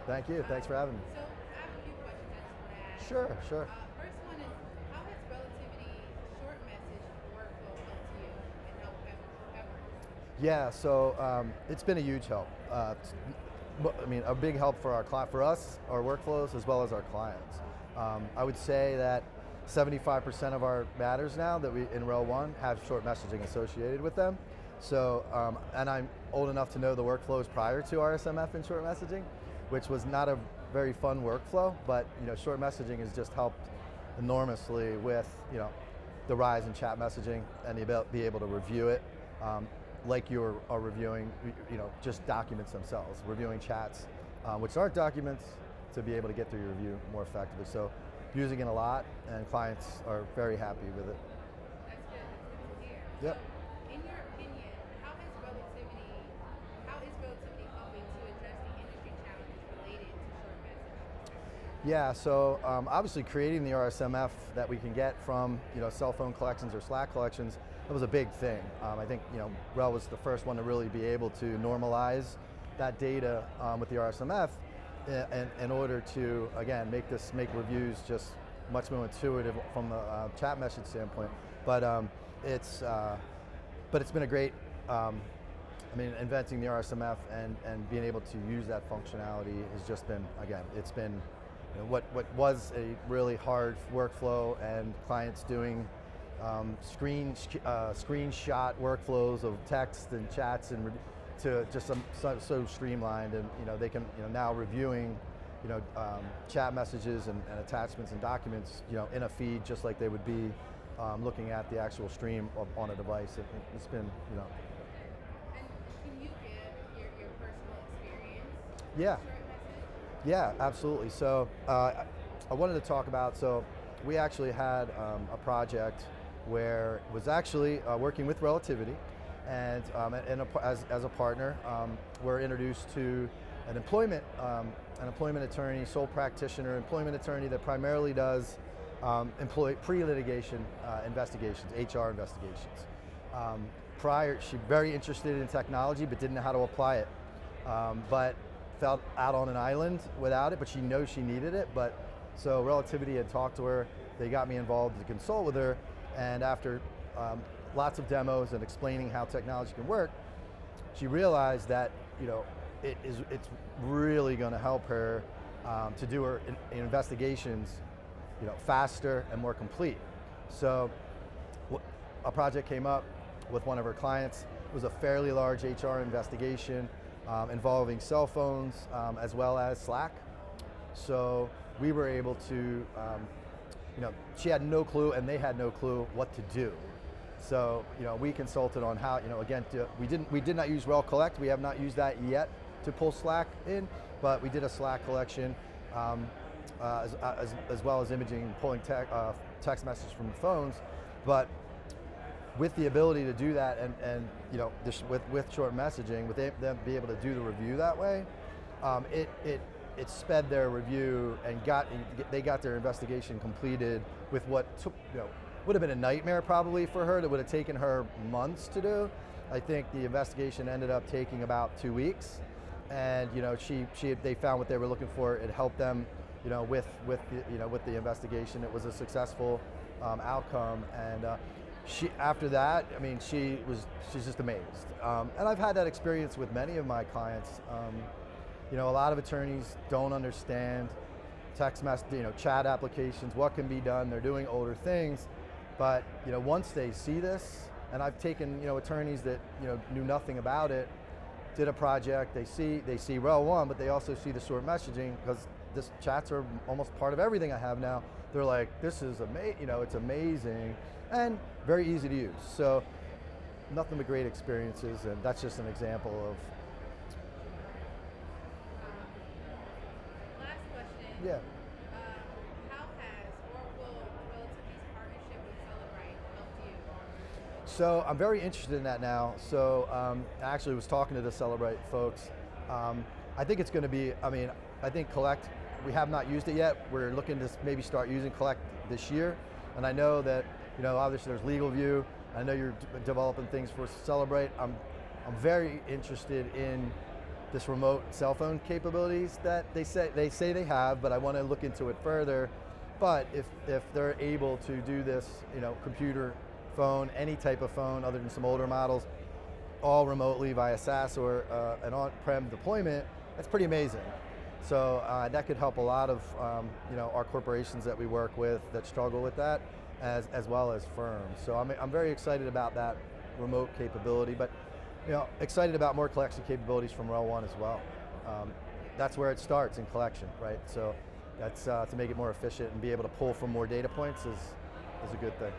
Thank you. Thanks for having me. So I have a few questions I just want to ask. Sure. First one is, how has Relativity short message workflow helped you and helped Everest? Yeah, so it's been a huge help. I mean, a big help for for us, our workflows, as well as our clients. I would say that 75% of our matters now that we in RelOne have short messaging associated with them. So, and I'm old enough to know the workflows prior to RSMF and short messaging, which was not a very fun workflow, but short messaging has just helped enormously with the rise in chat messaging and the ability be able to review it like you are reviewing just documents themselves, reviewing chats, which aren't documents, to be able to get through your review more effectively. So using it a lot, and clients are very happy with it. That's good. That's good to hear. Yep. So, in your opinion, how is Relativity helping to address the industry challenges related to short messaging? Yeah, so obviously creating the RSMF that we can get from cell phone collections or Slack collections, that was a big thing. I think Rel was the first one to really be able to normalize that data with the RSMF in order to again make reviews just much more intuitive from the chat message standpoint. But it's been a great. I mean, inventing the RSMF and being able to use that functionality has just been, again, it's been what was a really hard workflow, and clients doing screenshot workflows of text and chats and to just so streamlined, and they can now reviewing chat messages and attachments and documents in a feed just like they would be looking at the actual stream on a device. It's been And can you give your personal experience with Yeah. short message? Yeah, absolutely. So I wanted to talk about, so we actually had a project where it was actually working with Relativity, and as a partner, we're introduced to an employment attorney, sole practitioner employment attorney that primarily does pre-litigation investigations, HR investigations. She's very interested in technology, but didn't know how to apply it. But felt out on an island without it, but she knows she needed it. But so Relativity had talked to her, they got me involved to consult with her, and after lots of demos and explaining how technology can work, she realized that it's really going to help her to do her investigations faster and more complete. So a project came up with one of her clients. It was a fairly large HR investigation involving cell phones as well as Slack. So we were able to, she had no clue and they had no clue what to do. So we consulted on how, again, we did not use Rel Collect. We have not used that yet to pull Slack in, but we did a Slack collection as well as imaging, pulling text messages from the phones. But with the ability to do that, and with short messaging, with them be able to do the review that way, it sped their review and they got their investigation completed with what took would have been a nightmare probably for her. That would have taken her months to do. I think the investigation ended up taking about 2 weeks, and they found what they were looking for. It helped them with the investigation. It was a successful outcome, and after that, I mean, she's just amazed. And I've had that experience with many of my clients. A lot of attorneys don't understand text message, chat applications, what can be done. They're doing older things, but once they see this, and I've taken attorneys that knew nothing about it, did a project, they see RelOne, but they also see the short messaging, because this chats are almost part of everything I have now. They're like, this is amazing, it's amazing and very easy to use. So nothing but great experiences, and that's just an example of. Last question. Yeah. How has or will Relativity's partnership with Celebrite helped you? So I'm very interested in that now. So I actually was talking to the Celebrite folks. I think it's going to be, I think Collect, we have not used it yet. We're looking to maybe start using Collect this year. And I know that, obviously there's Legal View. I know you're developing things for Celebrate. I'm very interested in this remote cell phone capabilities that they say they have, but I want to look into it further. But if they're able to do this, computer, phone, any type of phone other than some older models, all remotely via SaaS or an on-prem deployment, that's pretty amazing. So that could help a lot of our corporations that we work with that struggle with that, as well as firms. So I'm very excited about that remote capability, but excited about more collection capabilities from RelOne as well. That's where it starts, in collection, right? So that's to make it more efficient and be able to pull from more data points is a good thing.